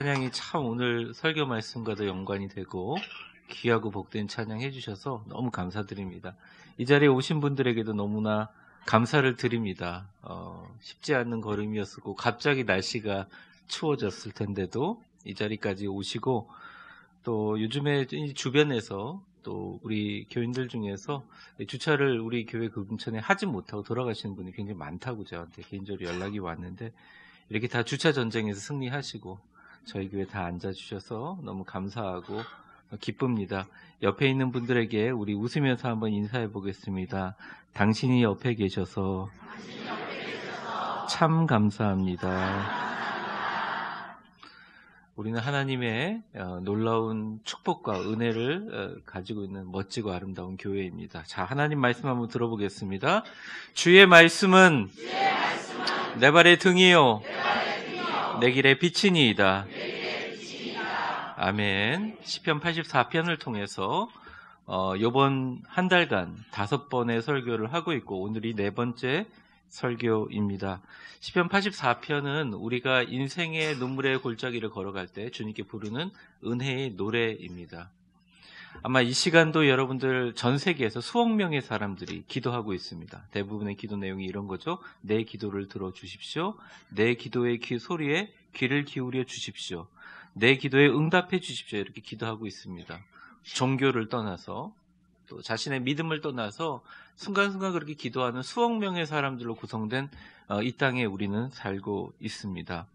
찬양이 참 오늘 설교 말씀과도 연관이 되고 귀하고 복된 찬양 해주셔서 너무 감사드립니다. 이 자리에 오신 분들에게도 너무나 감사를 드립니다. 쉽지 않은 걸음이었고 갑자기 날씨가 추워졌을 텐데도 이 자리까지 오시고, 또 요즘에 이 주변에서 또 우리 교인들 중에서 주차를 우리 교회 근처에 하지 못하고 돌아가시는 분이 굉장히 많다고 저한테 개인적으로 연락이 왔는데, 이렇게 다 주차 전쟁에서 승리하시고 저희 교회 다 앉아주셔서 너무 감사하고 기쁩니다. 옆에 있는 분들에게 우리 웃으면서 한번 인사해 보겠습니다. 당신이 옆에 계셔서 참 감사합니다. 우리는 하나님의 놀라운 축복과 은혜를 가지고 있는 멋지고 아름다운 교회입니다. 자, 하나님 말씀 한번 들어보겠습니다. 주의 말씀은 내 발의 등이요 내 길의 빛이니이다. 아멘. 시편 84편을 통해서 이번 한 달간 5번의 설교를 하고 있고, 오늘이 4번째 설교입니다. 시편 84편은 우리가 인생의 눈물의 골짜기를 걸어갈 때 주님께 부르는 은혜의 노래입니다. 아마 이 시간도 여러분들 전 세계에서 수억 명의 사람들이 기도하고 있습니다. 대부분의 기도 내용이 이런 거죠. 내 기도를 들어주십시오. 내 기도의 소리에 귀를 기울여 주십시오. 내 기도에 응답해 주십시오. 이렇게 기도하고 있습니다. 종교를 떠나서, 또 자신의 믿음을 떠나서 순간순간 그렇게 기도하는 수억 명의 사람들로 구성된 이 땅에 우리는 살고 있습니다.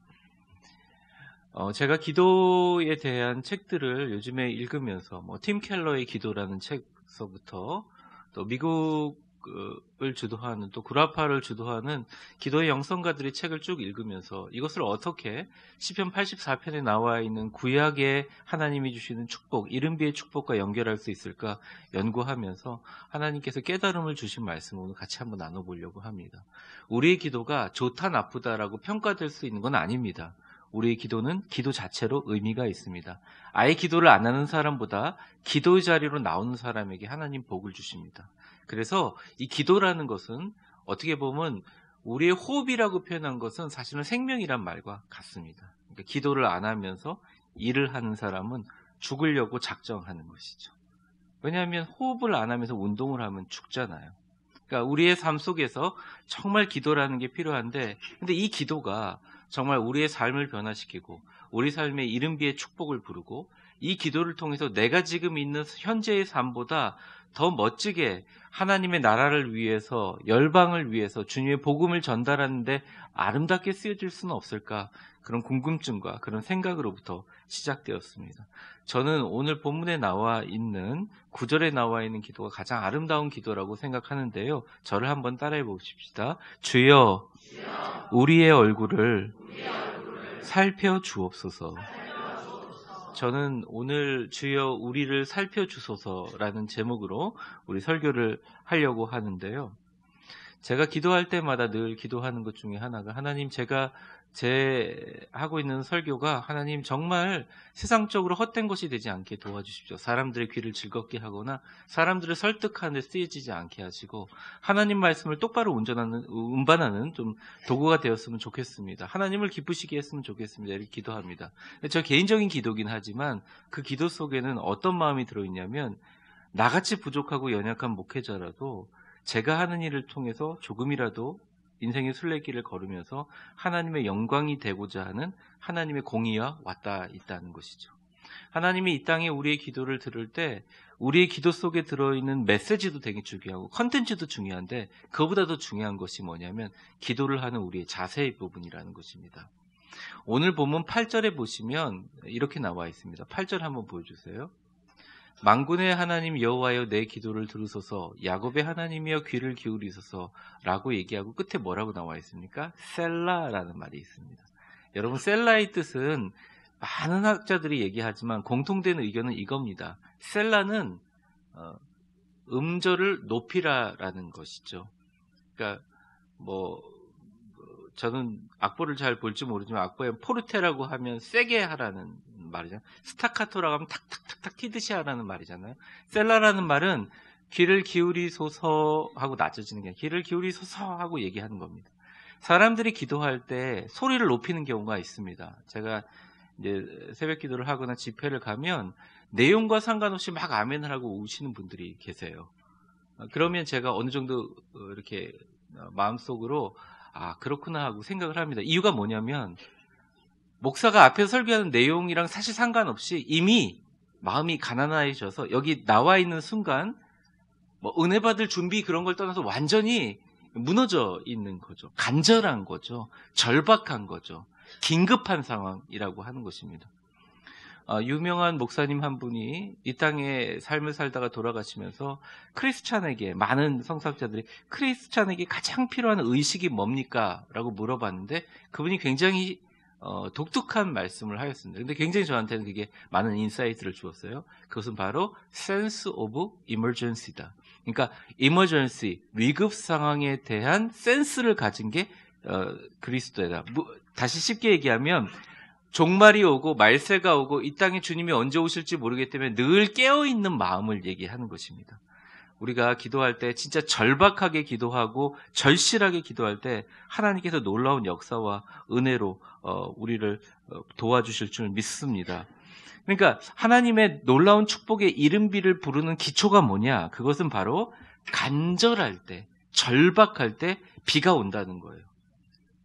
제가 기도에 대한 책들을 요즘에 읽으면서 팀 켈러의 기도라는 책서부터, 또 미국을 주도하는, 또 구라파를 주도하는 기도의 영성가들의 책을 쭉 읽으면서 이것을 어떻게 시편 84편에 나와 있는 구약의 하나님이 주시는 축복, 이른비의 축복과 연결할 수 있을까 연구하면서 하나님께서 깨달음을 주신 말씀을 오늘 같이 한번 나눠보려고 합니다. 우리의 기도가 좋다 나쁘다라고 평가될 수 있는 건 아닙니다. 우리의 기도는 기도 자체로 의미가 있습니다. 아예 기도를 안 하는 사람보다 기도의 자리로 나오는 사람에게 하나님 복을 주십니다. 그래서 이 기도라는 것은 어떻게 보면 우리의 호흡이라고 표현한 것은 사실은 생명이란 말과 같습니다. 그러니까 기도를 안 하면서 일을 하는 사람은 죽으려고 작정하는 것이죠. 왜냐하면 호흡을 안 하면서 운동을 하면 죽잖아요. 그러니까 우리의 삶 속에서 정말 기도라는 게 필요한데, 근데 이 기도가 정말 우리의 삶을 변화시키고 우리 삶의 이른비의 축복을 부르고, 이 기도를 통해서 내가 지금 있는 현재의 삶보다 더 멋지게 하나님의 나라를 위해서, 열방을 위해서 주님의 복음을 전달하는데 아름답게 쓰여질 수는 없을까, 그런 궁금증과 그런 생각으로부터 시작되었습니다. 저는 오늘 본문에 나와 있는 9절에 나와 있는 기도가 가장 아름다운 기도라고 생각하는데요. 저를 한번 따라해 보십시다. 주여, 우리의 얼굴을 살펴주옵소서. 저는 오늘 주여 우리를 살펴주소서라는 제목으로 우리 설교를 하려고 하는데요. 제가 기도할 때마다 늘 기도하는 것 중에 하나가, 하나님, 제가 하고 있는 설교가 하나님 정말 세상적으로 헛된 것이 되지 않게 도와주십시오. 사람들의 귀를 즐겁게 하거나 사람들을 설득하는 데 쓰여지지 않게 하시고, 하나님 말씀을 똑바로 운반하는 좀 도구가 되었으면 좋겠습니다. 하나님을 기쁘시게 했으면 좋겠습니다. 이렇게 기도합니다. 저 개인적인 기도긴 하지만 그 기도 속에는 어떤 마음이 들어있냐면, 나같이 부족하고 연약한 목회자라도 제가 하는 일을 통해서 조금이라도 인생의 순례길을 걸으면서 하나님의 영광이 되고자 하는 하나님의 공의가 왔다 있다는 것이죠. 하나님이 이 땅에 우리의 기도를 들을 때 우리의 기도 속에 들어있는 메시지도 되게 중요하고 컨텐츠도 중요한데, 그거보다 더 중요한 것이 뭐냐면 기도를 하는 우리의 자세의 부분이라는 것입니다. 오늘 본문 8절에 보시면 이렇게 나와 있습니다. 8절 한번 보여주세요. 만군의 하나님 여호와여, 내 기도를 들으소서. 야곱의 하나님이여, 귀를 기울이소서 라고 얘기하고 끝에 뭐라고 나와 있습니까? 셀라라는 말이 있습니다. 여러분, 셀라의 뜻은 많은 학자들이 얘기하지만 공통된 의견은 이겁니다. 셀라는 음절을 높이라라는 것이죠. 그러니까 저는 악보를 잘 볼지 모르지만 악보에 포르테라고 하면 세게 하라는 말이잖아요. 스타카토라고 하면 탁탁탁탁 튀듯이 하라는 말이잖아요. 셀라라는 말은 귀를 기울이소서 하고 낮춰지는 게 아니라 귀를 기울이소서 하고 얘기하는 겁니다. 사람들이 기도할 때 소리를 높이는 경우가 있습니다. 제가 이제 새벽 기도를 하거나 집회를 가면 내용과 상관없이 막 아멘을 하고 우시는 분들이 계세요. 그러면 제가 어느 정도 이렇게 마음속으로 아 그렇구나 하고 생각을 합니다. 이유가 뭐냐면 목사가 앞에서 설교하는 내용이랑 사실 상관없이 이미 마음이 가난해져서 여기 나와 있는 순간 뭐 은혜 받을 준비 그런 걸 떠나서 완전히 무너져 있는 거죠. 간절한 거죠. 절박한 거죠. 긴급한 상황이라고 하는 것입니다. 유명한 목사님 한 분이 이 땅에 삶을 살다가 돌아가시면서 크리스찬에게 많은 성사학자들이 크리스찬에게 가장 필요한 의식이 뭡니까? 라고 물어봤는데 그분이 굉장히 독특한 말씀을 하였습니다. 근데 굉장히 저한테는 그게 많은 인사이트를 주었어요. 그것은 바로 sense of emergency다. 그러니까 emergency, 위급 상황에 대한 센스를 가진 게 그리스도다. 다시 쉽게 얘기하면 종말이 오고 말세가 오고 이 땅에 주님이 언제 오실지 모르기 때문에 늘 깨어있는 마음을 얘기하는 것입니다. 우리가 기도할 때 진짜 절박하게 기도하고 절실하게 기도할 때 하나님께서 놀라운 역사와 은혜로 우리를 도와주실 줄 믿습니다. 그러니까 하나님의 놀라운 축복의 이른비를 부르는 기초가 뭐냐? 그것은 바로 간절할 때, 절박할 때 비가 온다는 거예요.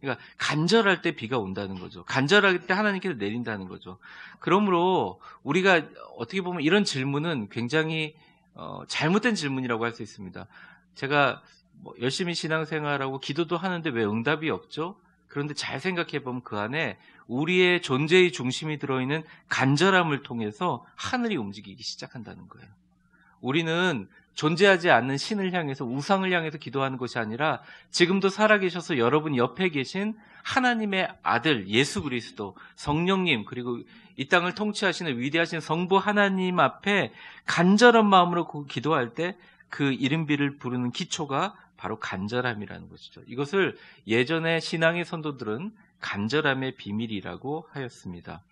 그러니까 간절할 때 비가 온다는 거죠. 간절할 때 하나님께서 내린다는 거죠. 그러므로 우리가 어떻게 보면 이런 질문은 굉장히 잘못된 질문이라고 할 수 있습니다. 제가 열심히 신앙생활하고 기도도 하는데 왜 응답이 없죠? 그런데 잘 생각해보면 그 안에 우리의 존재의 중심이 들어있는 간절함을 통해서 하늘이 움직이기 시작한다는 거예요. 우리는 존재하지 않는 신을 향해서 우상을 향해서 기도하는 것이 아니라 지금도 살아계셔서 여러분 옆에 계신 하나님의 아들 예수 그리스도 성령님 그리고 이 땅을 통치하시는 위대하신 성부 하나님 앞에 간절한 마음으로 기도할 때 그 이른비를 부르는 기초가 바로 간절함이라는 것이죠. 이것을 예전에 신앙의 선도들은 간절함의 비밀이라고 하였습니다.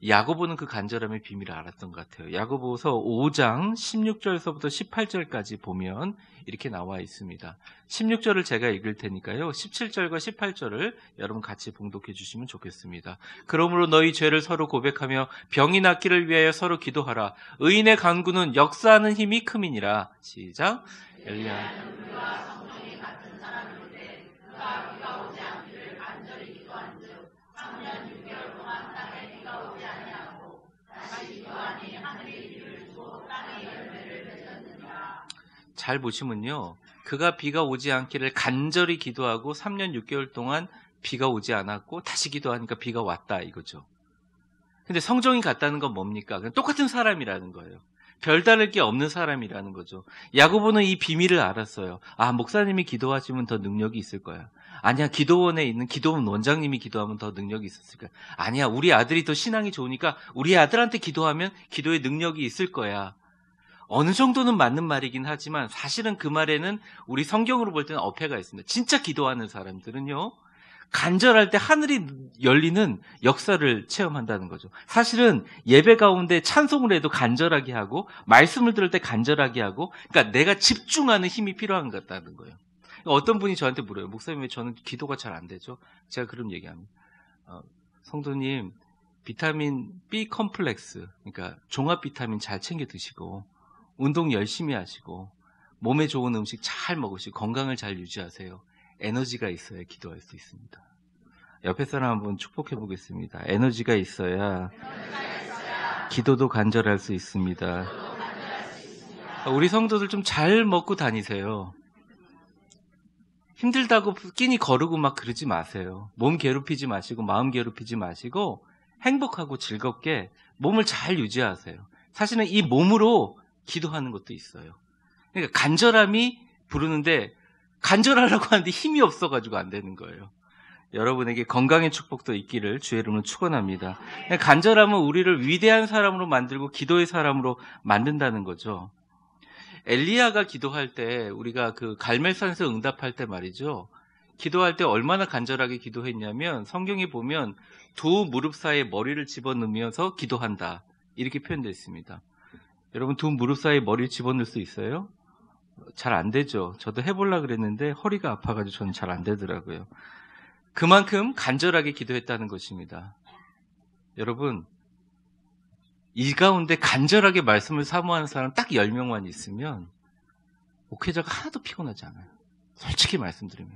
야고보는 그 간절함의 비밀을 알았던 것 같아요. 야고보서 5장 16절서부터 18절까지 보면 이렇게 나와 있습니다. 16절을 제가 읽을 테니까요. 17절과 18절을 여러분 같이 봉독해 주시면 좋겠습니다. 그러므로 너희 죄를 서로 고백하며 병이 낫기를 위하여 서로 기도하라. 의인의 간구는 역사하는 힘이 큼이니라. 시작. 엘리야 잘 보시면요. 그가 비가 오지 않기를 간절히 기도하고 3년 6개월 동안 비가 오지 않았고 다시 기도하니까 비가 왔다 이거죠. 근데 성정이 같다는 건 뭡니까? 그냥 똑같은 사람이라는 거예요. 별다를 게 없는 사람이라는 거죠. 야고보는 이 비밀을 알았어요. 아, 목사님이 기도하시면 더 능력이 있을 거야. 아니야, 기도원에 있는 기도원 원장님이 기도하면 더 능력이 있었을 거야. 아니야, 우리 아들이 더 신앙이 좋으니까 우리 아들한테 기도하면 기도에 능력이 있을 거야. 어느 정도는 맞는 말이긴 하지만 사실은 그 말에는 우리 성경으로 볼 때는 어폐가 있습니다. 진짜 기도하는 사람들은요. 간절할 때 하늘이 열리는 역사를 체험한다는 거죠. 사실은 예배 가운데 찬송을 해도 간절하게 하고 말씀을 들을 때 간절하게 하고 그러니까 내가 집중하는 힘이 필요한 것 같다는 거예요. 어떤 분이 저한테 물어요. 목사님 왜 저는 기도가 잘 안 되죠? 제가 그럼 얘기합니다. 성도님 비타민 B 컴플렉스 그러니까 종합 비타민 잘 챙겨 드시고 운동 열심히 하시고 몸에 좋은 음식 잘 먹으시고 건강을 잘 유지하세요. 에너지가 있어야 기도할 수 있습니다. 옆에 사람 한번 축복해 보겠습니다. 에너지가 있어야 기도도 간절할 수 있습니다. 우리 성도들 좀 잘 먹고 다니세요. 힘들다고 끼니 거르고 막 그러지 마세요. 몸 괴롭히지 마시고 마음 괴롭히지 마시고 행복하고 즐겁게 몸을 잘 유지하세요. 사실은 이 몸으로 기도하는 것도 있어요. 그러니까 간절함이 부르는데 간절하라고 하는데 힘이 없어가지고 안 되는 거예요. 여러분에게 건강의 축복도 있기를 주의 이름으로 축원합니다. 간절함은 우리를 위대한 사람으로 만들고 기도의 사람으로 만든다는 거죠. 엘리야가 기도할 때 우리가 그 갈멜산에서 응답할 때 말이죠. 기도할 때 얼마나 간절하게 기도했냐면 성경에 보면 두 무릎 사이에 머리를 집어넣으면서 기도한다. 이렇게 표현되어 있습니다. 여러분 두 무릎 사이에 머리를 집어넣을 수 있어요? 잘 안 되죠. 저도 해보려고 그랬는데 허리가 아파가지고 저는 잘 안 되더라고요. 그만큼 간절하게 기도했다는 것입니다. 여러분, 이 가운데 간절하게 말씀을 사모하는 사람 딱 10명만 있으면 목회자가 하나도 피곤하지 않아요. 솔직히 말씀드리면.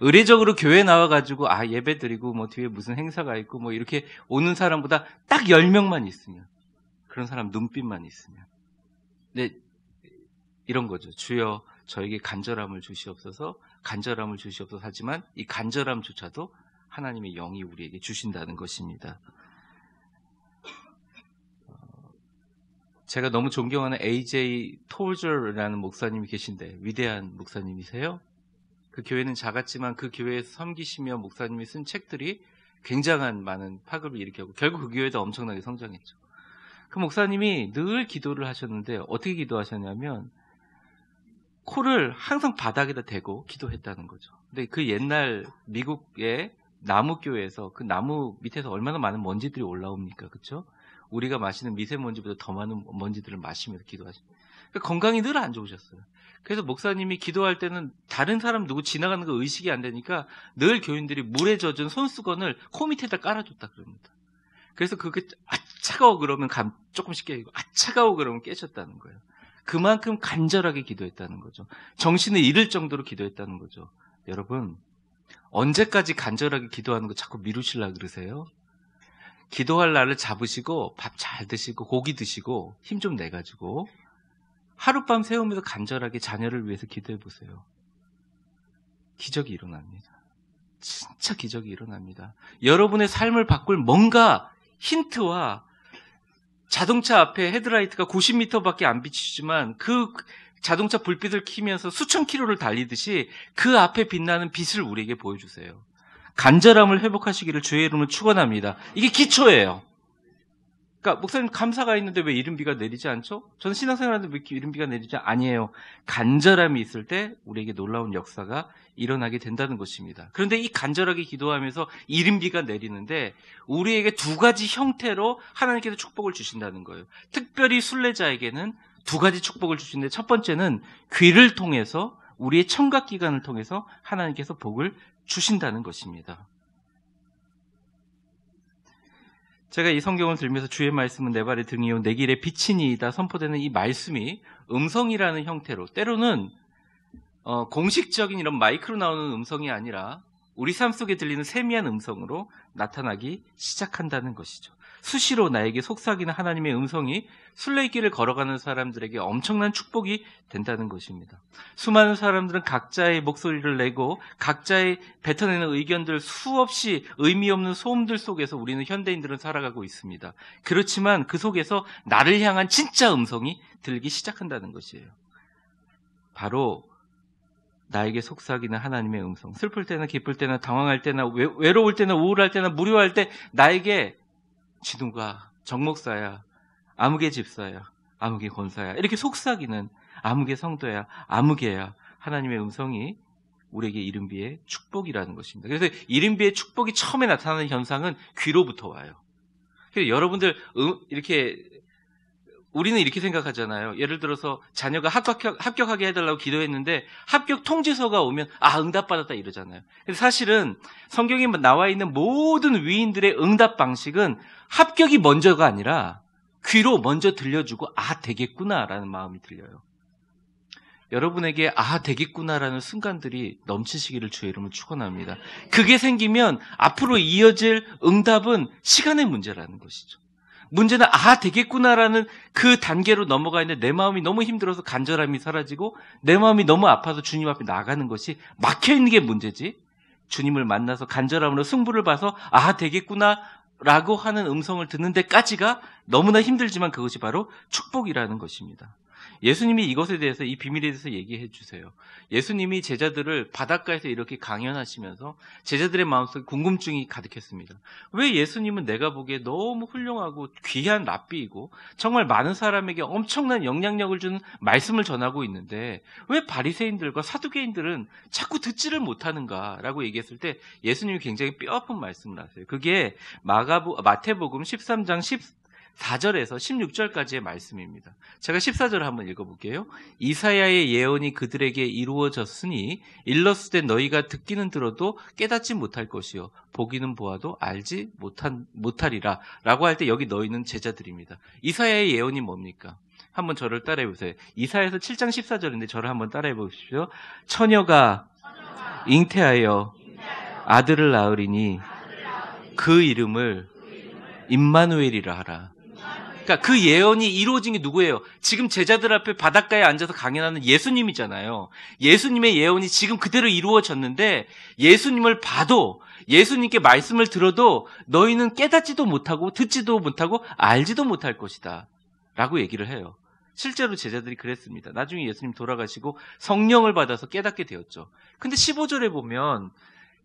의례적으로 교회 나와가지고 예배 드리고 뭐 뒤에 무슨 행사가 있고 뭐 이렇게 오는 사람보다 딱 10명만 있으면, 그런 사람 눈빛만 있으면, 근데 이런 거죠. 주여 저에게 간절함을 주시옵소서, 간절함을 주시옵소서 하지만 이 간절함조차도 하나님의 영이 우리에게 주신다는 것입니다. 제가 너무 존경하는 A.J. 톨저라는 목사님이 계신데, 위대한 목사님이세요. 그 교회는 작았지만 그 교회에서 섬기시며 목사님이 쓴 책들이 굉장한 많은 파급을 일으켰고 결국 그 교회도 엄청나게 성장했죠. 그 목사님이 늘 기도를 하셨는데 어떻게 기도하셨냐면 코를 항상 바닥에다 대고 기도했다는 거죠. 근데 그 옛날 미국의 나무교회에서 그 나무 밑에서 얼마나 많은 먼지들이 올라옵니까? 그렇죠? 우리가 마시는 미세먼지보다 더 많은 먼지들을 마시면서 기도하십니다. 그러니까 건강이 늘 안 좋으셨어요. 그래서 목사님이 기도할 때는 다른 사람 누구 지나가는 거 의식이 안 되니까 늘 교인들이 물에 젖은 손수건을 코 밑에다 깔아줬다 그럽니다. 그래서 그게 차가워 그러면 조금씩 깨지고 차가워 그러면 깨졌다는 거예요. 그만큼 간절하게 기도했다는 거죠. 정신을 잃을 정도로 기도했다는 거죠. 여러분, 언제까지 간절하게 기도하는 거 자꾸 미루시려고 그러세요? 기도할 날을 잡으시고 밥 잘 드시고 고기 드시고 힘 좀 내가지고 하룻밤 새우면서 간절하게 자녀를 위해서 기도해 보세요. 기적이 일어납니다. 진짜 기적이 일어납니다. 여러분의 삶을 바꿀 뭔가 힌트와, 자동차 앞에 헤드라이트가 90m밖에 안 비치지만 그 자동차 불빛을 켜면서 수천 킬로를 달리듯이 그 앞에 빛나는 빛을 우리에게 보여주세요. 간절함을 회복하시기를 주의 이름으로 축원합니다. 이게 기초예요. 그러니까 목사님 감사가 있는데 왜 이른 비가 내리지 않죠? 저는 신앙생활하는데 왜 이른 비가 내리지 아니에요. 간절함이 있을 때 우리에게 놀라운 역사가 일어나게 된다는 것입니다. 그런데 이 간절하게 기도하면서 이른 비가 내리는데 우리에게 두 가지 형태로 하나님께서 축복을 주신다는 거예요. 특별히 순례자에게는 두 가지 축복을 주시는데 첫 번째는 귀를 통해서, 우리의 청각기관을 통해서 하나님께서 복을 주신다는 것입니다. 제가 이 성경을 들면서 주의 말씀은 내 발의 등이요 내 길의 빛이니이다 선포되는 이 말씀이 음성이라는 형태로, 때로는 공식적인 이런 마이크로 나오는 음성이 아니라 우리 삶 속에 들리는 세미한 음성으로 나타나기 시작한다는 것이죠. 수시로 나에게 속삭이는 하나님의 음성이 순례길을 걸어가는 사람들에게 엄청난 축복이 된다는 것입니다. 수많은 사람들은 각자의 목소리를 내고 각자의 뱉어내는 의견들, 수없이 의미 없는 소음들 속에서 우리는 현대인들은 살아가고 있습니다. 그렇지만 그 속에서 나를 향한 진짜 음성이 들리기 시작한다는 것이에요. 바로 나에게 속삭이는 하나님의 음성. 슬플 때나 기쁠 때나 당황할 때나 외로울 때나 우울할 때나 무료할 때 나에게 진우가 정목사야, 아무개 집사야, 아무개 권사야 이렇게 속삭이는 아무개 성도야, 아무개야 하나님의 음성이 우리에게 이른비의 축복이라는 것입니다. 그래서 이른비의 축복이 처음에 나타나는 현상은 귀로부터 와요. 그래서 여러분들 이렇게 우리는 이렇게 생각하잖아요. 예를 들어서 자녀가 합격하게 해달라고 기도했는데 합격 통지서가 오면 응답받았다 이러잖아요. 사실은 성경에 나와 있는 모든 위인들의 응답 방식은 합격이 먼저가 아니라 귀로 먼저 들려주고 되겠구나라는 마음이 들려요. 여러분에게 되겠구나라는 순간들이 넘치시기를 주의 이름으로 축원합니다. 그게 생기면 앞으로 이어질 응답은 시간의 문제라는 것이죠. 문제는 되겠구나라는 그 단계로 넘어가 있는데 내 마음이 너무 힘들어서 간절함이 사라지고 내 마음이 너무 아파서 주님 앞에 나가는 것이 막혀있는 게 문제지, 주님을 만나서 간절함으로 승부를 봐서 되겠구나라고 하는 음성을 듣는 데까지가 너무나 힘들지만 그것이 바로 축복이라는 것입니다. 예수님이 이것에 대해서, 이 비밀에 대해서 얘기해 주세요. 예수님이 제자들을 바닷가에서 이렇게 강연하시면서 제자들의 마음속에 궁금증이 가득했습니다. 왜 예수님은 내가 보기에 너무 훌륭하고 귀한 랍비이고 정말 많은 사람에게 엄청난 영향력을 주는 말씀을 전하고 있는데 왜 바리새인들과 사두개인들은 자꾸 듣지를 못하는가라고 얘기했을 때 예수님이 굉장히 뼈아픈 말씀을 하세요. 그게 마태복음 13장 4절에서 16절까지의 말씀입니다. 제가 14절을 한번 읽어볼게요. 이사야의 예언이 그들에게 이루어졌으니 일렀으되 너희가 듣기는 들어도 깨닫지 못할 것이요 보기는 보아도 알지 못하리라 라고 할 때 여기 너희는 제자들입니다. 이사야의 예언이 뭡니까? 한번 저를 따라해 보세요. 이사야에서 7장 14절인데 저를 한번 따라해 보십시오. 처녀가 잉태하여 아들을 낳으리니 그 이름을 임마누엘이라 하라. 그러니까 그 예언이 이루어진 게 누구예요? 지금 제자들 앞에 바닷가에 앉아서 강연하는 예수님이잖아요. 예수님의 예언이 지금 그대로 이루어졌는데 예수님을 봐도 예수님께 말씀을 들어도 너희는 깨닫지도 못하고 듣지도 못하고 알지도 못할 것이다 라고 얘기를 해요. 실제로 제자들이 그랬습니다. 나중에 예수님 돌아가시고 성령을 받아서 깨닫게 되었죠. 근데 15절에 보면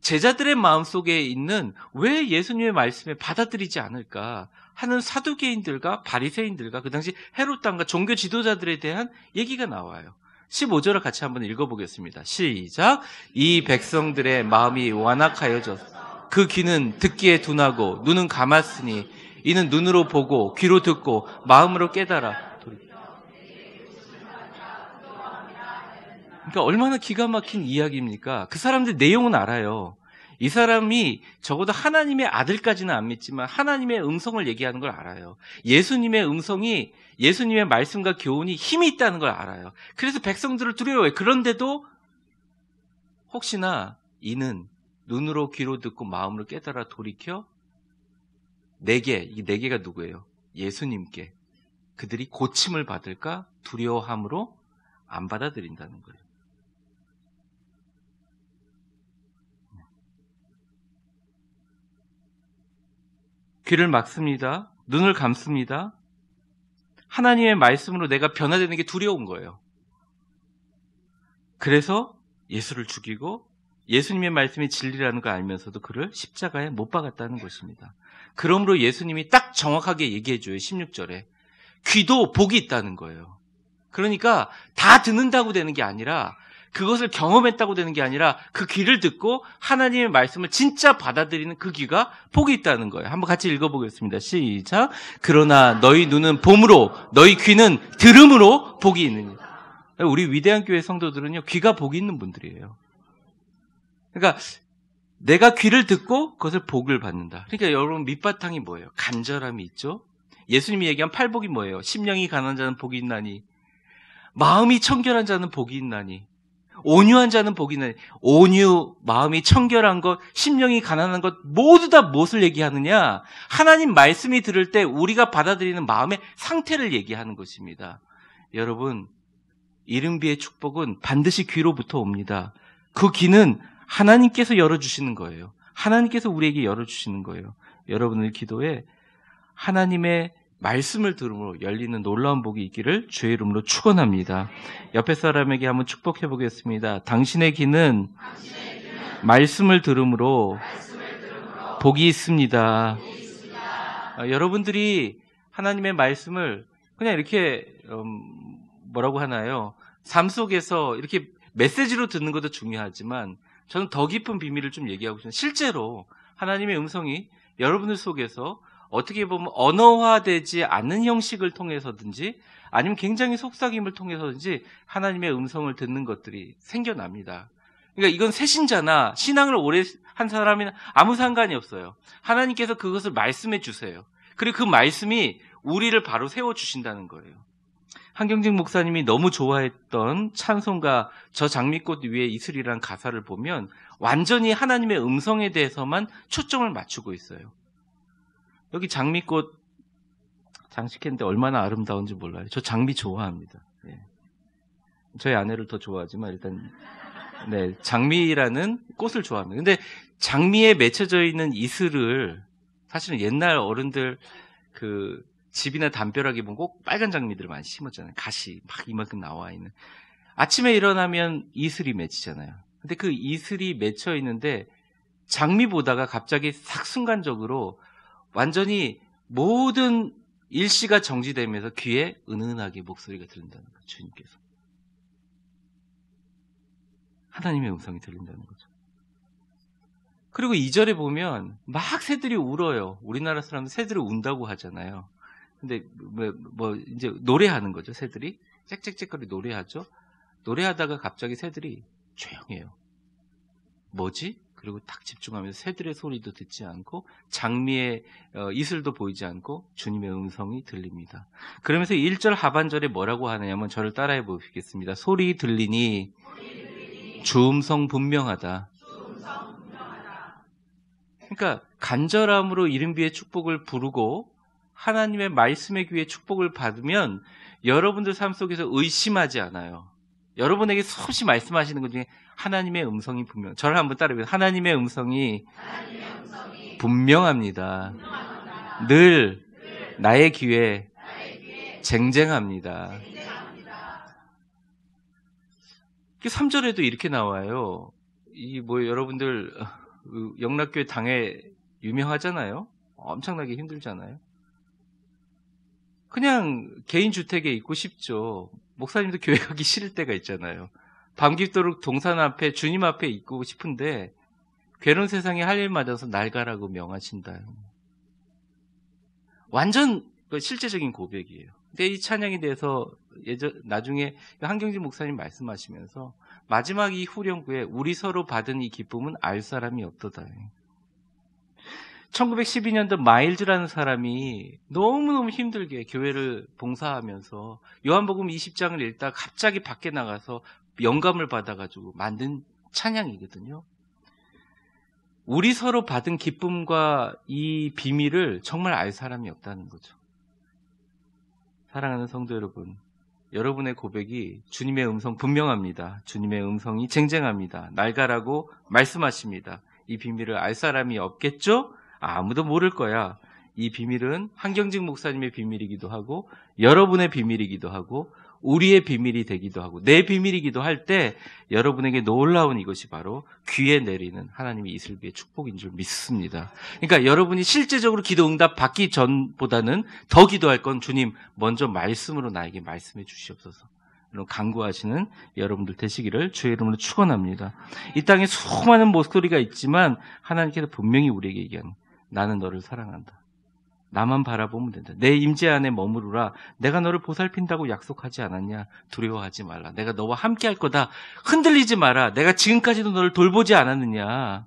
제자들의 마음속에 있는 왜 예수님의 말씀에 받아들이지 않을까 하는 사두개인들과 바리새인들과 그 당시 헤롯 당과 종교 지도자들에 대한 얘기가 나와요. 15절을 같이 한번 읽어보겠습니다. 시작. 이 백성들의 마음이 완악하여졌어. 그 귀는 듣기에 둔하고 눈은 감았으니 이는 눈으로 보고 귀로 듣고 마음으로 깨달아. 그러니까 얼마나 기가 막힌 이야기입니까? 그 사람들 내용은 알아요. 이 사람이 적어도 하나님의 아들까지는 안 믿지만 하나님의 음성을 얘기하는 걸 알아요. 예수님의 음성이 예수님의 말씀과 교훈이 힘이 있다는 걸 알아요. 그래서 백성들을 두려워해요. 그런데도 혹시나 이는 눈으로 귀로 듣고 마음으로 깨달아 돌이켜 이 네 개가 누구예요? 예수님께 그들이 고침을 받을까 두려워함으로 안 받아들인다는 거예요. 귀를 막습니다. 눈을 감습니다. 하나님의 말씀으로 내가 변화되는 게 두려운 거예요. 그래서 예수를 죽이고 예수님의 말씀이 진리라는 걸 알면서도 그를 십자가에 못 박았다는 것입니다. 그러므로 예수님이 딱 정확하게 얘기해줘요. 16절에. 귀도 복이 있다는 거예요. 그러니까 다 듣는다고 되는 게 아니라 그것을 경험했다고 되는 게 아니라 그 귀를 듣고 하나님의 말씀을 진짜 받아들이는 그 귀가 복이 있다는 거예요. 한번 같이 읽어보겠습니다. 시작. 그러나 너희 눈은 봄으로 너희 귀는 들음으로 복이 있느니. 우리 위대한 교회 성도들은요. 귀가 복이 있는 분들이에요. 그러니까 내가 귀를 듣고 그것을 복을 받는다. 그러니까 여러분 밑바탕이 뭐예요? 간절함이 있죠. 예수님이 얘기한 팔복이 뭐예요? 심령이 가난한 자는 복이 있나니 마음이 청결한 자는 복이 있나니 온유한 자는 복이 있나니. 온유, 마음이 청결한 것, 심령이 가난한 것 모두 다 무엇을 얘기하느냐? 하나님 말씀이 들을 때 우리가 받아들이는 마음의 상태를 얘기하는 것입니다. 여러분, 이른비의 축복은 반드시 귀로부터 옵니다. 그 귀는 하나님께서 열어주시는 거예요. 하나님께서 우리에게 열어주시는 거예요. 여러분의 기도에 하나님의 말씀을 들음으로 열리는 놀라운 복이 있기를 주의 이름으로 축원합니다. 옆에 사람에게 한번 축복해 보겠습니다. 당신의 귀는 말씀을 들음으로 복이 있습니다. 여러분들이 하나님의 말씀을 그냥 이렇게 뭐라고 하나요? 삶 속에서 이렇게 메시지로 듣는 것도 중요하지만 저는 더 깊은 비밀을 좀 얘기하고 싶습니다. 실제로 하나님의 음성이 여러분들 속에서 어떻게 보면 언어화되지 않는 형식을 통해서든지 아니면 굉장히 속삭임을 통해서든지 하나님의 음성을 듣는 것들이 생겨납니다. 그러니까 이건 새신자나 신앙을 오래 한 사람이나 아무 상관이 없어요. 하나님께서 그것을 말씀해 주세요. 그리고 그 말씀이 우리를 바로 세워주신다는 거예요. 한경직 목사님이 너무 좋아했던 찬송가 저 장미꽃 위에 이슬이라는 가사를 보면 완전히 하나님의 음성에 대해서만 초점을 맞추고 있어요. 여기 장미꽃 장식했는데 얼마나 아름다운지 몰라요. 저 장미 좋아합니다. 네. 저희 아내를 더 좋아하지만 일단 네, 장미라는 꽃을 좋아합니다. 근데 장미에 맺혀져 있는 이슬을 사실은 옛날 어른들 그 집이나 담벼락에 보면 꼭 빨간 장미들을 많이 심었잖아요. 가시 막 이만큼 나와 있는. 아침에 일어나면 이슬이 맺히잖아요. 근데 그 이슬이 맺혀 있는데 장미 보다가 갑자기 싹 순간적으로 완전히 모든 일시가 정지되면서 귀에 은은하게 목소리가 들린다는 거죠. 주님께서. 하나님의 음성이 들린다는 거죠. 그리고 2절에 보면 막 새들이 울어요. 우리나라 사람은 새들이 운다고 하잖아요. 근데 이제 노래하는 거죠. 새들이 짹짹짹거리 노래하죠. 노래하다가 갑자기 새들이 조용해요. 뭐지? 그리고 딱 집중하면서 새들의 소리도 듣지 않고 장미의 이슬도 보이지 않고 주님의 음성이 들립니다. 그러면서 1절 하반절에 뭐라고 하느냐면 저를 따라해 보시겠습니다. 소리 들리니 주 음성 분명하다. 그러니까 간절함으로 이른비의 축복을 부르고 하나님의 말씀의 귀에 축복을 받으면 여러분들 삶 속에서 의심하지 않아요. 여러분에게 수없이 말씀하시는 것 중에 하나님의 음성이 분명. 저를 한번 따라해보세요. 하나님의 음성이 분명합니다. 늘 나의 귀에 쟁쟁합니다. 3절에도 이렇게 나와요. 여러분들 영락교회 당회 유명하잖아요. 엄청나게 힘들잖아요. 그냥 개인 주택에 있고 싶죠. 목사님도 교회 가기 싫을 때가 있잖아요. 밤 깊도록 동산 앞에 주님 앞에 있고 싶은데 괴로운 세상에 할 일 맞아서 날 가라고 명하신다. 완전 실제적인 고백이에요. 근데 이 찬양에 대해서 나중에 한경진 목사님 말씀하시면서 마지막 이 후렴구에 우리 서로 받은 이 기쁨은 알 사람이 없도다. 1912년도 마일즈라는 사람이 너무너무 힘들게 교회를 봉사하면서 요한복음 20장을 읽다 갑자기 밖에 나가서 영감을 받아가지고 만든 찬양이거든요. 우리 서로 받은 기쁨과 이 비밀을 정말 알 사람이 없다는 거죠. 사랑하는 성도 여러분, 여러분의 고백이 주님의 음성 분명합니다. 주님의 음성이 쟁쟁합니다. 날 가라고 말씀하십니다. 이 비밀을 알 사람이 없겠죠? 아무도 모를 거야. 이 비밀은 한경직 목사님의 비밀이기도 하고 여러분의 비밀이기도 하고 우리의 비밀이 되기도 하고 내 비밀이기도 할 때 여러분에게 놀라운 이것이 바로 귀에 내리는 하나님의 이슬비의 축복인 줄 믿습니다. 그러니까 여러분이 실제적으로 기도 응답 받기 전보다는 더 기도할 건 주님 먼저 말씀으로 나에게 말씀해 주시옵소서. 이런 간구하시는 여러분들 되시기를 주의 이름으로 축원합니다. 이 땅에 수많은 목소리가 있지만 하나님께서 분명히 우리에게 얘기하는 나는 너를 사랑한다. 나만 바라보면 된다. 내 임재 안에 머무르라. 내가 너를 보살핀다고 약속하지 않았냐? 두려워하지 말라. 내가 너와 함께 할 거다. 흔들리지 마라. 내가 지금까지도 너를 돌보지 않았느냐?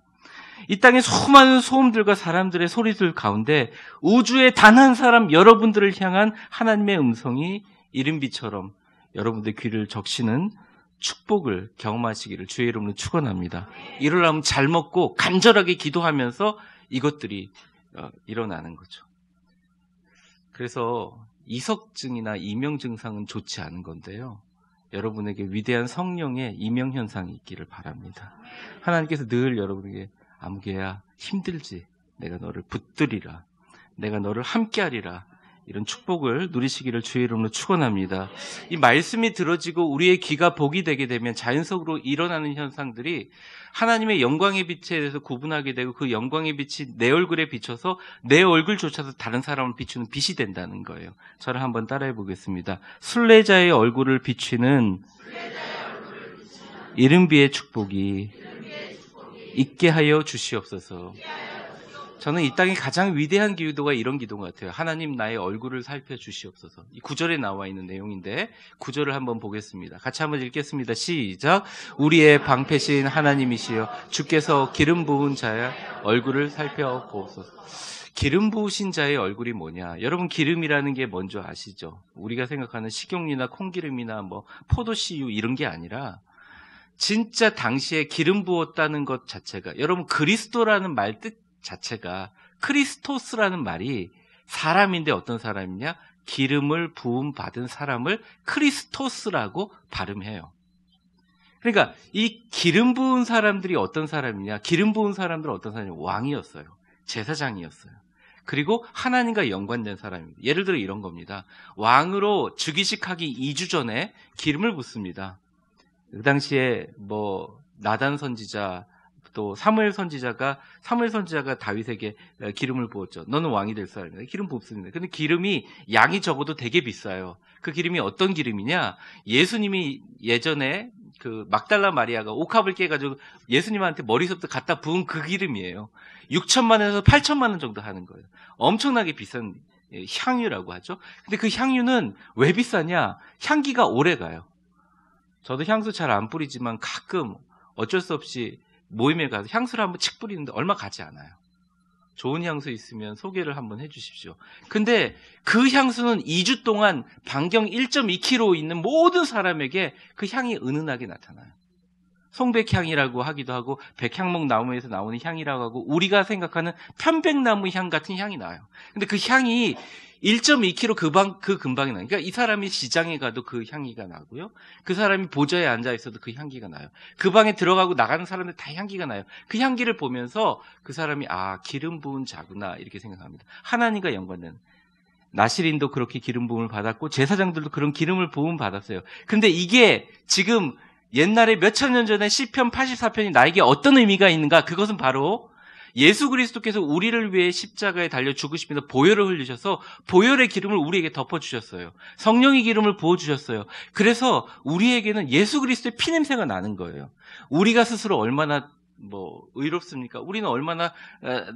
이 땅의 수많은 소음들과 사람들의 소리들 가운데 우주의 단 한 사람 여러분들을 향한 하나님의 음성이 이른비처럼 여러분들 귀를 적시는 축복을 경험하시기를 주의 이름으로 축원합니다. 이러려면 잘 먹고 간절하게 기도하면서 이것들이 일어나는 거죠. 그래서 이석증이나 이명증상은 좋지 않은 건데요. 여러분에게 위대한 성령의 이명현상이 있기를 바랍니다. 하나님께서 늘 여러분에게 아무개야 힘들지 내가 너를 붙들리라. 내가 너를 함께하리라. 이런 축복을 누리시기를 주의 이름으로 축원합니다. 이 말씀이 들어지고 우리의 귀가 복이 되게 되면 자연적으로 일어나는 현상들이 하나님의 영광의 빛에 대해서 구분하게 되고 그 영광의 빛이 내 얼굴에 비춰서 내 얼굴조차도 다른 사람을 비추는 빛이 된다는 거예요. 저를 한번 따라해 보겠습니다. 순례자의 얼굴을 비추는 이른비의 축복이 있게 하여 주시옵소서. 저는 이 땅의 가장 위대한 기도가 이런 기도 같아요. 하나님 나의 얼굴을 살펴주시옵소서. 이 9절에 나와 있는 내용인데 9절을 한번 보겠습니다. 같이 한번 읽겠습니다. 시작. 우리의 방패신 하나님이시여 주께서 기름 부은 자의 얼굴을 살펴보옵소서. 기름 부으신 자의 얼굴이 뭐냐? 여러분 기름이라는 게 뭔지 아시죠? 우리가 생각하는 식용유나 콩기름이나 포도씨유 이런 게 아니라 진짜 당시에 기름 부었다는 것 자체가 여러분 그리스도라는 말 뜻 자체가 크리스토스라는 말이 사람인데 어떤 사람이냐? 기름을 부음 받은 사람을 크리스토스라고 발음해요. 그러니까 이 기름 부은 사람들이 어떤 사람이냐? 기름 부은 사람들은 어떤 사람이냐? 왕이었어요. 제사장이었어요. 그리고 하나님과 연관된 사람입니다. 예를 들어 이런 겁니다. 왕으로 즉위식하기 2주 전에 기름을 붓습니다. 그 당시에 나단 선지자 또 사무엘 선지자가 다윗에게 기름을 부었죠. 너는 왕이 될 사람이다. 기름 붓습니다. 근데 기름이 양이 적어도 되게 비싸요. 그 기름이 어떤 기름이냐? 예수님이 예전에 그 막달라 마리아가 옥합을 깨가지고 예수님한테 머리서부터 갖다 부은 그 기름이에요. 6천만 원에서 8천만 원 정도 하는 거예요. 엄청나게 비싼 향유라고 하죠. 근데 그 향유는 왜 비싸냐? 향기가 오래 가요. 저도 향수 잘 안 뿌리지만 가끔 어쩔 수 없이 모임에 가서 향수를 한번 칙 뿌리는데 얼마 가지 않아요. 좋은 향수 있으면 소개를 한번 해주십시오. 근데 그 향수는 2주 동안 반경 1.2km 있는 모든 사람에게 그 향이 은은하게 나타나요. 송백향이라고 하기도 하고 백향목 나무에서 나오는 향이라고 하고 우리가 생각하는 편백나무 향 같은 향이 나요. 근데 그 향이 1.2km 그 근방에 나요. 그러니까 이 사람이 시장에 가도 그 향기가 나고요. 그 사람이 보좌에 앉아 있어도 그 향기가 나요. 그 방에 들어가고 나가는 사람들 다 향기가 나요. 그 향기를 보면서 그 사람이 기름 부은 자구나 이렇게 생각합니다. 하나님과 연관된. 나시린도 그렇게 기름 부음을 받았고 제사장들도 그런 기름을 부음 받았어요. 근데 이게 지금 옛날에 몇천 년 전에 시편 84편이 나에게 어떤 의미가 있는가? 그것은 바로 예수 그리스도께서 우리를 위해 십자가에 달려 죽으시면서 보혈을 흘리셔서 보혈의 기름을 우리에게 덮어주셨어요. 성령의 기름을 부어주셨어요. 그래서 우리에게는 예수 그리스도의 피냄새가 나는 거예요. 우리가 스스로 얼마나 의롭습니까? 우리는 얼마나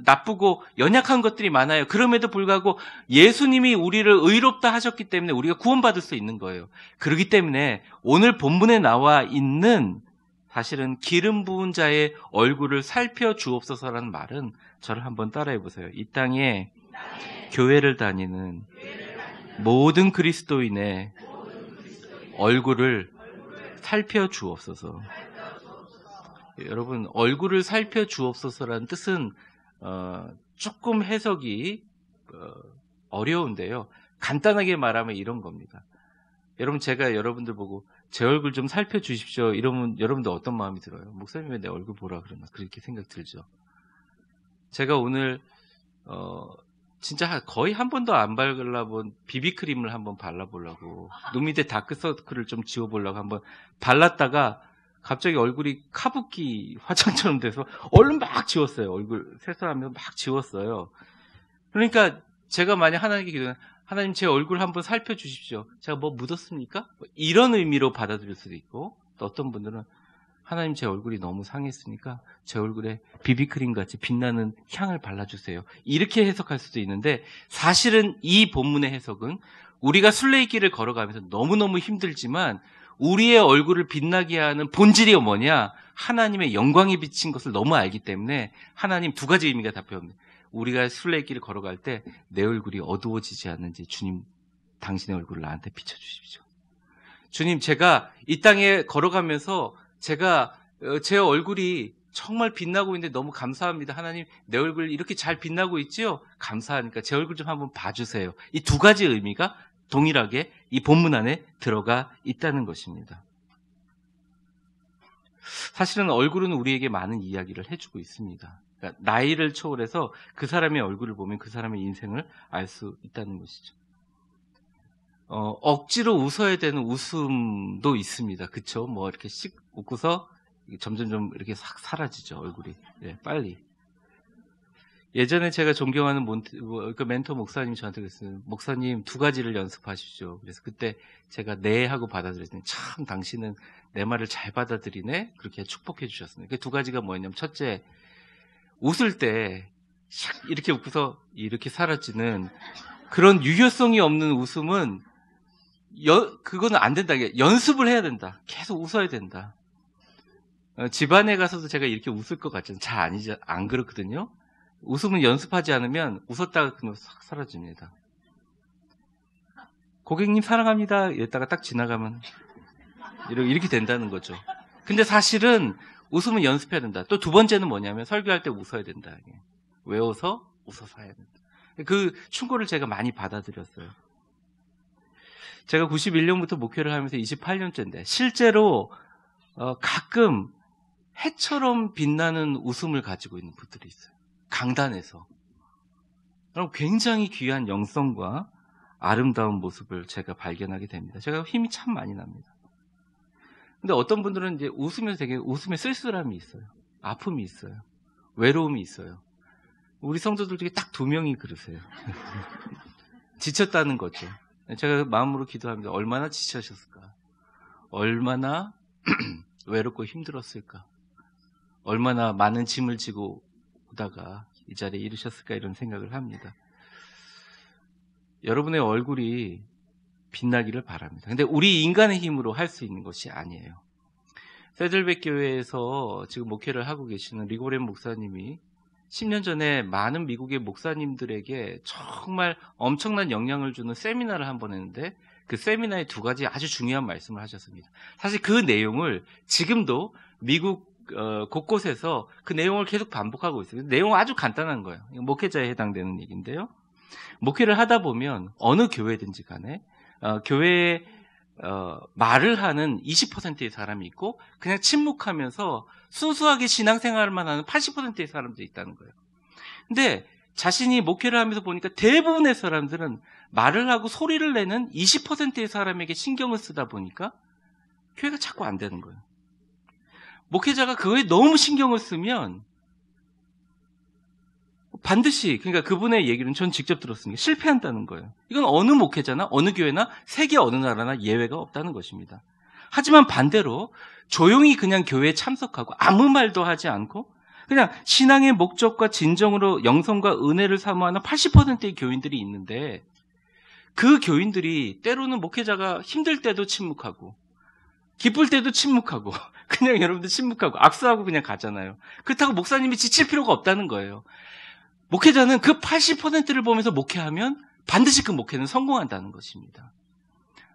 나쁘고 연약한 것들이 많아요. 그럼에도 불구하고 예수님이 우리를 의롭다 하셨기 때문에 우리가 구원받을 수 있는 거예요. 그렇기 때문에 오늘 본문에 나와 있는 사실은 기름 부은 자의 얼굴을 살펴주옵소서라는 말은 저를 한번 따라해 보세요. 이 땅에 교회를 다니는 모든 그리스도인의 얼굴을 살펴주옵소서. 여러분, 얼굴을 살펴주옵소서라는 뜻은 조금 해석이 어려운데요. 간단하게 말하면 이런 겁니다. 여러분, 제가 여러분들 보고 제 얼굴 좀 살펴주십시오 이러면 여러분들 어떤 마음이 들어요? 목사님 왜 내 얼굴 보라 그러나? 그렇게 생각 들죠. 제가 오늘 진짜 거의 한 번도 안 발라본 비비크림을 한번 발라보려고 눈 밑에 다크서클을 좀 지워보려고 한번 발랐다가 갑자기 얼굴이 카부키 화장처럼 돼서 얼른 막 지웠어요. 얼굴 세수하면서 막 지웠어요. 그러니까 제가 만약 하나님께 기도하면 하나님 제 얼굴 한번 살펴주십시오. 제가 뭐 묻었습니까? 이런 의미로 받아들일 수도 있고 또 어떤 분들은 하나님 제 얼굴이 너무 상했으니까 제 얼굴에 비비크림 같이 빛나는 향을 발라주세요. 이렇게 해석할 수도 있는데 사실은 이 본문의 해석은 우리가 순례길을 걸어가면서 너무너무 힘들지만 우리의 얼굴을 빛나게 하는 본질이 뭐냐? 하나님의 영광이 비친 것을 너무 알기 때문에 하나님 두 가지 의미가 답변합니다. 우리가 순례길을 걸어갈 때 내 얼굴이 어두워지지 않는지 주님 당신의 얼굴을 나한테 비춰주십시오. 주님 제가 이 땅에 걸어가면서 제가 제 얼굴이 정말 빛나고 있는데 너무 감사합니다. 하나님 내 얼굴 이렇게 잘 빛나고 있지요? 감사하니까 제 얼굴 좀 한번 봐주세요. 이 두 가지 의미가 동일하게 이 본문 안에 들어가 있다는 것입니다. 사실은 얼굴은 우리에게 많은 이야기를 해주고 있습니다. 그러니까 나이를 초월해서 그 사람의 얼굴을 보면 그 사람의 인생을 알 수 있다는 것이죠. 억지로 웃어야 되는 웃음도 있습니다. 그쵸? 이렇게 씩 웃고서 점점 좀 이렇게 싹 사라지죠, 얼굴이. 네, 빨리. 예전에 제가 존경하는 멘토 목사님이 저한테 그랬어요. 목사님 두 가지를 연습하십시오. 그래서 그때 제가 네 하고 받아들였더니 참 당신은 내 말을 잘 받아들이네? 그렇게 축복해 주셨습니다. 그 두 가지가 뭐였냐면 첫째, 웃을 때 샥 이렇게 웃고서 이렇게 사라지는 그런 유효성이 없는 웃음은 그거는 안 된다. 연습을 해야 된다. 계속 웃어야 된다. 집안에 가서도 제가 이렇게 웃을 것 같잖아요. 잘 아니죠. 안 그렇거든요. 웃음은 연습하지 않으면 웃었다가 그냥 싹 사라집니다. 고객님 사랑합니다. 이랬다가 딱 지나가면 이렇게 된다는 거죠. 근데 사실은 웃음은 연습해야 된다. 또 두 번째는 뭐냐면 설교할 때 웃어야 된다. 왜 웃어? 웃어서 해야 된다. 그 충고를 제가 많이 받아들였어요. 제가 91년부터 목회를 하면서 28년째인데 실제로 가끔 해처럼 빛나는 웃음을 가지고 있는 분들이 있어요. 강단에서. 그럼 굉장히 귀한 영성과 아름다운 모습을 제가 발견하게 됩니다. 제가 힘이 참 많이 납니다. 근데 어떤 분들은 이제 웃으면서 되게 웃음에 쓸쓸함이 있어요. 아픔이 있어요. 외로움이 있어요. 우리 성도들 중에 딱 2명이 그러세요. 지쳤다는 거죠. 제가 마음으로 기도합니다. 얼마나 지쳐셨을까? 얼마나 외롭고 힘들었을까? 얼마나 많은 짐을 지고 오다가 이 자리에 이르셨을까? 이런 생각을 합니다. 여러분의 얼굴이 빛나기를 바랍니다. 근데 우리 인간의 힘으로 할 수 있는 것이 아니에요. 세들백 교회에서 지금 목회를 하고 계시는 리고렌 목사님이 10년 전에 많은 미국의 목사님들에게 정말 엄청난 영향을 주는 세미나를 한 번 했는데 그 세미나에 두 가지 아주 중요한 말씀을 하셨습니다. 사실 그 내용을 지금도 미국 곳곳에서 그 내용을 계속 반복하고 있어요. 내용은 아주 간단한 거예요. 목회자에 해당되는 얘기인데요. 목회를 하다 보면 어느 교회든지 간에 교회에 말을 하는 20%의 사람이 있고 그냥 침묵하면서 순수하게 신앙생활만 하는 80%의 사람들이 있다는 거예요. 근데 자신이 목회를 하면서 보니까 대부분의 사람들은 말을 하고 소리를 내는 20%의 사람에게 신경을 쓰다 보니까 교회가 자꾸 안 되는 거예요. 목회자가 그거에 너무 신경을 쓰면 반드시, 그러니까 그분의 얘기는 전 직접 들었으니까 실패한다는 거예요. 이건 어느 목회자나 어느 교회나 세계 어느 나라나 예외가 없다는 것입니다. 하지만 반대로 조용히 그냥 교회에 참석하고 아무 말도 하지 않고 그냥 신앙의 목적과 진정으로 영성과 은혜를 사모하는 80%의 교인들이 있는데 그 교인들이 때로는 목회자가 힘들 때도 침묵하고 기쁠 때도 침묵하고 그냥 여러분들 침묵하고 악수하고 그냥 가잖아요. 그렇다고 목사님이 지칠 필요가 없다는 거예요. 목회자는 그 80%를 보면서 목회하면 반드시 그 목회는 성공한다는 것입니다.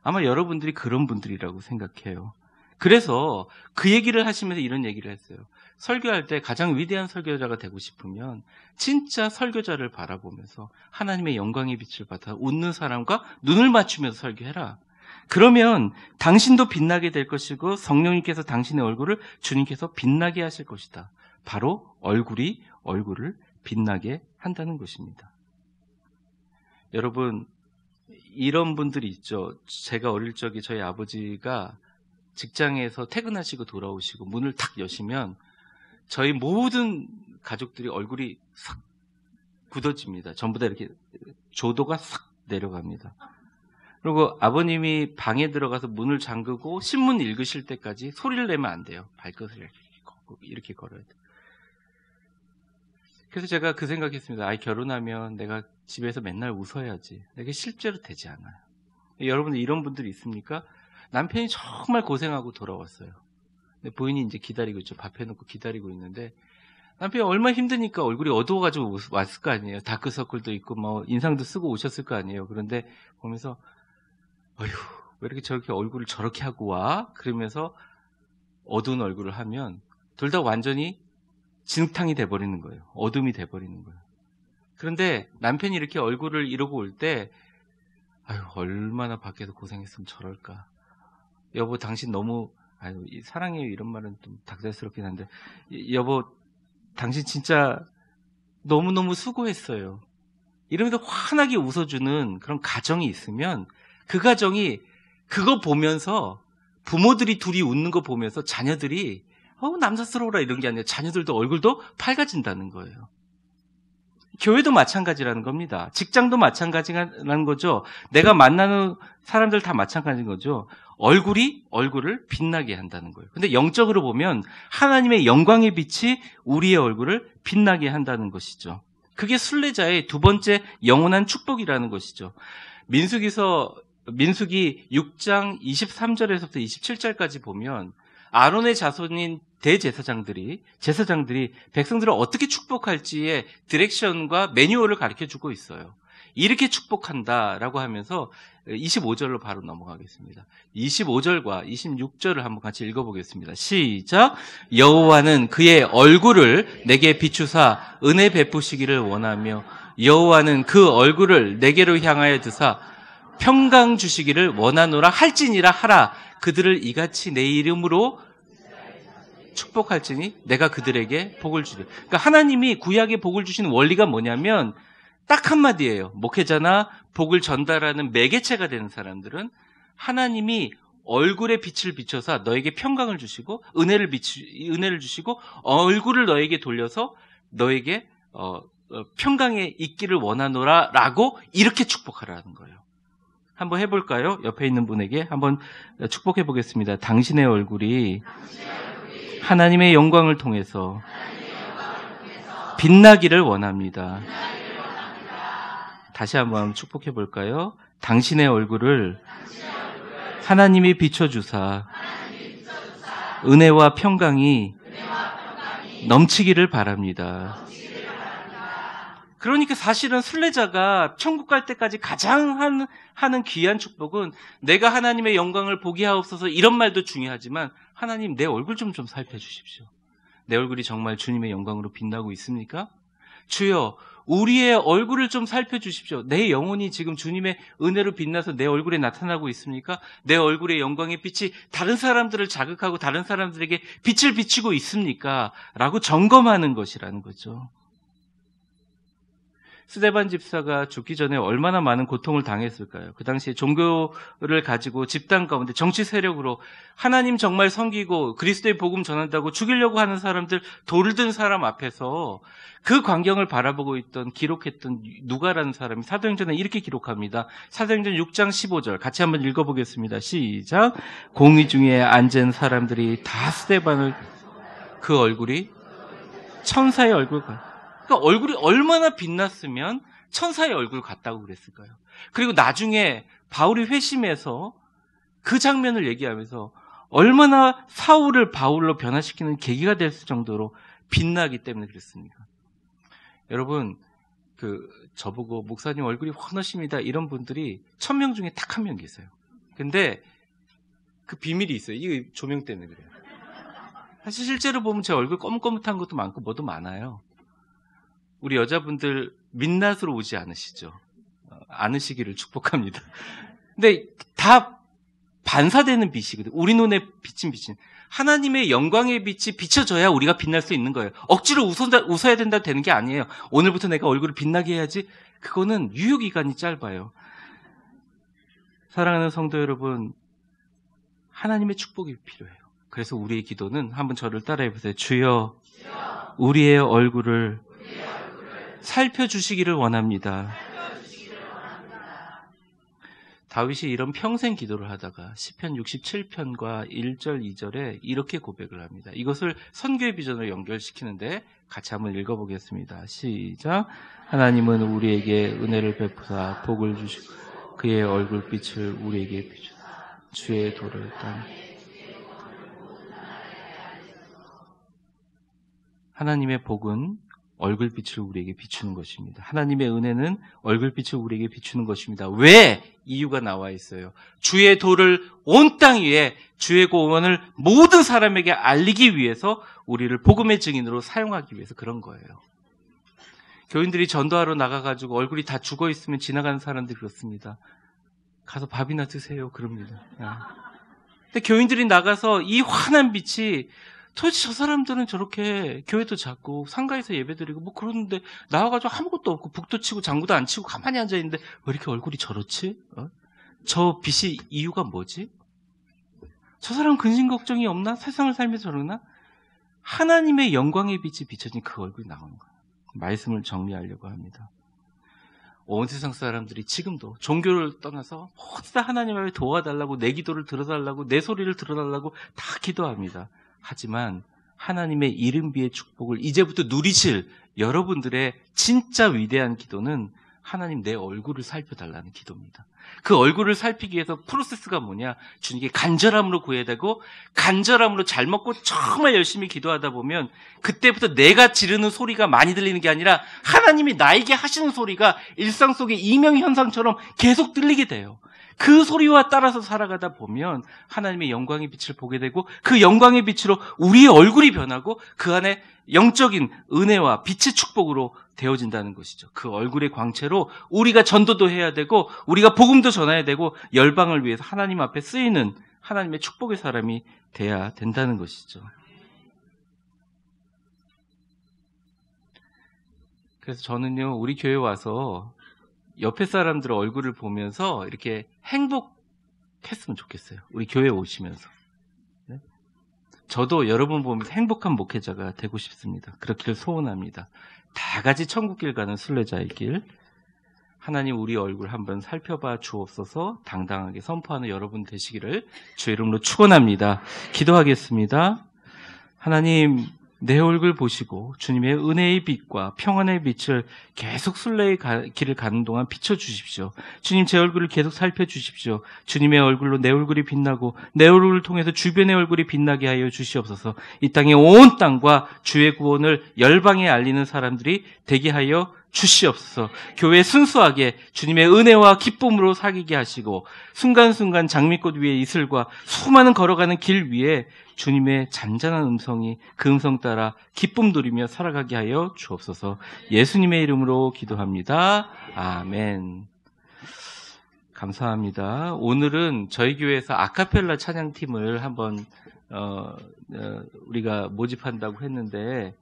아마 여러분들이 그런 분들이라고 생각해요. 그래서 그 얘기를 하시면서 이런 얘기를 했어요. 설교할 때 가장 위대한 설교자가 되고 싶으면 진짜 설교자를 바라보면서 하나님의 영광의 빛을 받아 웃는 사람과 눈을 맞추면서 설교해라. 그러면 당신도 빛나게 될 것이고 성령님께서 당신의 얼굴을 주님께서 빛나게 하실 것이다. 바로 얼굴이 얼굴을 빛나게 한다는 것입니다. 여러분, 이런 분들이 있죠. 제가 어릴 적에 저희 아버지가 직장에서 퇴근하시고 돌아오시고 문을 탁 여시면 저희 모든 가족들이 얼굴이 싹 굳어집니다. 전부 다 이렇게 조도가 싹 내려갑니다. 그리고 아버님이 방에 들어가서 문을 잠그고 신문 읽으실 때까지 소리를 내면 안 돼요. 발끝을 이렇게 걸어야 돼요. 그래서 제가 그 생각했습니다. 아이 결혼하면 내가 집에서 맨날 웃어야지. 이게 실제로 되지 않아요. 여러분들 이런 분들이 있습니까? 남편이 정말 고생하고 돌아왔어요. 근데 부인이 이제 기다리고 있죠. 밥 해놓고 기다리고 있는데 남편이 얼마나 힘드니까 얼굴이 어두워가지고 왔을 거 아니에요. 다크서클도 있고 뭐 인상도 쓰고 오셨을 거 아니에요. 그런데 보면서 어휴 왜 이렇게 저렇게 얼굴을 저렇게 하고 와? 그러면서 어두운 얼굴을 하면 둘 다 완전히 진흙탕이 돼버리는 거예요. 어둠이 돼버리는 거예요. 그런데 남편이 이렇게 얼굴을 이러고 올 때 아유 얼마나 밖에서 고생했으면 저럴까. 여보 당신 너무 아유 사랑해요 이런 말은 좀 닭살스럽긴 한데 여보 당신 진짜 너무너무 수고했어요. 이러면서 환하게 웃어주는 그런 가정이 있으면 그 가정이 그거 보면서 부모들이 둘이 웃는 거 보면서 자녀들이 남사스러워라 이런 게 아니라 자녀들도 얼굴도 밝아진다는 거예요. 교회도 마찬가지라는 겁니다. 직장도 마찬가지라는 거죠. 내가 만나는 사람들 다 마찬가지인 거죠. 얼굴을 빛나게 한다는 거예요. 근데 영적으로 보면 하나님의 영광의 빛이 우리의 얼굴을 빛나게 한다는 것이죠. 그게 순례자의 두 번째 영원한 축복이라는 것이죠. 민수기 6장 23절에서부터 27절까지 보면 아론의 자손인 제사장들이 백성들을 어떻게 축복할지의 디렉션과 매뉴얼을 가르쳐주고 있어요. 이렇게 축복한다라고 하면서 25절로 바로 넘어가겠습니다. 25절과 26절을 한번 같이 읽어보겠습니다. 시작! 여호와는 그의 얼굴을 내게 비추사 은혜 베푸시기를 원하며 여호와는 그 얼굴을 내게로 향하여 드사 평강 주시기를 원하노라 할지니라 하라. 그들을 이같이 내 이름으로 축복할지니 내가 그들에게 복을 주리. 그러니까 하나님이 구약에 복을 주시는 원리가 뭐냐면 딱 한마디예요. 목회자나 복을 전달하는 매개체가 되는 사람들은 하나님이 얼굴에 빛을 비춰서 너에게 평강을 주시고 은혜를 주시고 얼굴을 너에게 돌려서 너에게 평강에 있기를 원하노라 라고 이렇게 축복하라는 거예요. 한번 해볼까요? 옆에 있는 분에게 한번 축복해 보겠습니다. 당신의 얼굴이 하나님의 영광을 통해서 빛나기를 원합니다. 다시 한번 축복해 볼까요? 당신의 얼굴을 하나님이 비춰주사 은혜와 평강이 넘치기를 바랍니다. 그러니까 사실은 순례자가 천국 갈 때까지 가장 하는 귀한 축복은 내가 하나님의 영광을 보게 하옵소서 이런 말도 중요하지만 하나님 내 얼굴 좀 살펴주십시오. 내 얼굴이 정말 주님의 영광으로 빛나고 있습니까? 주여 우리의 얼굴을 좀 살펴주십시오. 내 영혼이 지금 주님의 은혜로 빛나서 내 얼굴에 나타나고 있습니까? 내 얼굴의 영광의 빛이 다른 사람들을 자극하고 다른 사람들에게 빛을 비추고 있습니까? 라고 점검하는 것이라는 거죠. 스데반 집사가 죽기 전에 얼마나 많은 고통을 당했을까요? 그 당시에 종교를 가지고 집단 가운데 정치 세력으로 하나님 정말 섬기고 그리스도의 복음 전한다고 죽이려고 하는 사람들, 돌을 든 사람 앞에서 그 광경을 바라보고 있던 기록했던 누가라는 사람이 사도행전에 이렇게 기록합니다. 사도행전 6장 15절 같이 한번 읽어보겠습니다. 시작. 공의 중에 앉은 사람들이 다 스데반을 그 얼굴이 천사의 얼굴 같다. 그러니까 얼굴이 얼마나 빛났으면 천사의 얼굴 같다고 그랬을까요? 그리고 나중에 바울이 회심해서 그 장면을 얘기하면서 얼마나 사울을 바울로 변화시키는 계기가 될 정도로 빛나기 때문에 그랬습니까? 여러분, 저보고 목사님 얼굴이 환하십니다. 이런 분들이 1000명 중에 딱 한 명 계세요. 근데 그 비밀이 있어요. 이게 조명 때문에 그래요. 사실 실제로 보면 제 얼굴 검은검은한 것도 많고 뭐도 많아요. 우리 여자분들 민낯으로 오지 않으시죠? 않으시기를 축복합니다. 근데 다 반사되는 빛이거든요. 우리 눈에 비친 빛은 하나님의 영광의 빛이 비춰져야 우리가 빛날 수 있는 거예요. 억지로 웃어야 된다 되는 게 아니에요. 오늘부터 내가 얼굴을 빛나게 해야지. 그거는 유효기간이 짧아요. 사랑하는 성도 여러분, 하나님의 축복이 필요해요. 그래서 우리의 기도는 한번 저를 따라해 보세요. 주여, 우리의 얼굴을 살펴주시기를 원합니다. 다윗이 이런 평생 기도를 하다가 시편 67편과 1절, 2절에 이렇게 고백을 합니다. 이것을 선교의 비전으로 연결시키는데 같이 한번 읽어보겠습니다. 시작. 하나님은 우리에게 은혜를 베푸사 복을 주시고 그의 얼굴빛을 우리에게 비추사 주의 도를 땅에. 하나님의 복은 얼굴빛을 우리에게 비추는 것입니다. 하나님의 은혜는 얼굴빛을 우리에게 비추는 것입니다. 왜? 이유가 나와 있어요. 주의 도를 온 땅 위에 주의 구원을 모든 사람에게 알리기 위해서 우리를 복음의 증인으로 사용하기 위해서 그런 거예요. 교인들이 전도하러 나가가지고 얼굴이 다 죽어 있으면 지나가는 사람들이 그렇습니다. 가서 밥이나 드세요. 그럽니다. 근데 교인들이 나가서 이 환한 빛이 도대체 저 사람들은 저렇게 교회도 작고 상가에서 예배드리고 뭐 그러는데 나와가지고 아무것도 없고 북도 치고 장구도 안 치고 가만히 앉아있는데 왜 이렇게 얼굴이 저렇지? 저 빛이 이유가 뭐지? 저 사람 근심 걱정이 없나? 세상을 살면서 저러나? 하나님의 영광의 빛이 비춰진 그 얼굴이 나오는 거예요. 말씀을 정리하려고 합니다. 온 세상 사람들이 지금도 종교를 떠나서 모두 다 하나님 앞에 도와달라고 내 기도를 들어달라고 내 소리를 들어달라고 다 기도합니다. 하지만 하나님의 이른비의 축복을 이제부터 누리실 여러분들의 진짜 위대한 기도는 하나님 내 얼굴을 살펴달라는 기도입니다. 그 얼굴을 살피기 위해서 프로세스가 뭐냐? 주님께 간절함으로 구해야 되고 간절함으로 잘 먹고 정말 열심히 기도하다 보면 그때부터 내가 지르는 소리가 많이 들리는 게 아니라 하나님이 나에게 하시는 소리가 일상 속의 이명현상처럼 계속 들리게 돼요. 그 소리와 따라서 살아가다 보면 하나님의 영광의 빛을 보게 되고 그 영광의 빛으로 우리의 얼굴이 변하고 그 안에 영적인 은혜와 빛의 축복으로 되어진다는 것이죠. 그 얼굴의 광채로 우리가 전도도 해야 되고 우리가 복음도 전해야 되고 열방을 위해서 하나님 앞에 쓰이는 하나님의 축복의 사람이 돼야 된다는 것이죠. 그래서 저는요, 우리 교회 와서 옆에 사람들 얼굴을 보면서 이렇게 행복했으면 좋겠어요. 우리 교회 오시면서. 네? 저도 여러분 보면서 행복한 목회자가 되고 싶습니다. 그렇기를 소원합니다. 다 같이 천국길 가는 순례자의 길. 하나님 우리 얼굴 한번 살펴봐 주옵소서. 당당하게 선포하는 여러분 되시기를 주의 이름으로 축원합니다. 기도하겠습니다. 하나님, 내 얼굴 보시고 주님의 은혜의 빛과 평안의 빛을 계속 순례의 길을 가는 동안 비춰주십시오. 주님, 제 얼굴을 계속 살펴주십시오. 주님의 얼굴로 내 얼굴이 빛나고 내 얼굴을 통해서 주변의 얼굴이 빛나게 하여 주시옵소서. 이 땅의 온 땅과 주의 구원을 열방에 알리는 사람들이 되게 하여 주시옵소서. 교회 순수하게 주님의 은혜와 기쁨으로 사귀게 하시고 순간순간 장미꽃 위에 이슬과 수많은 걸어가는 길 위에 주님의 잔잔한 음성이 그 음성 따라 기쁨 누리며 살아가게 하여 주옵소서. 예수님의 이름으로 기도합니다. 아멘. 감사합니다. 오늘은 저희 교회에서 아카펠라 찬양팀을 한번 우리가 모집한다고 했는데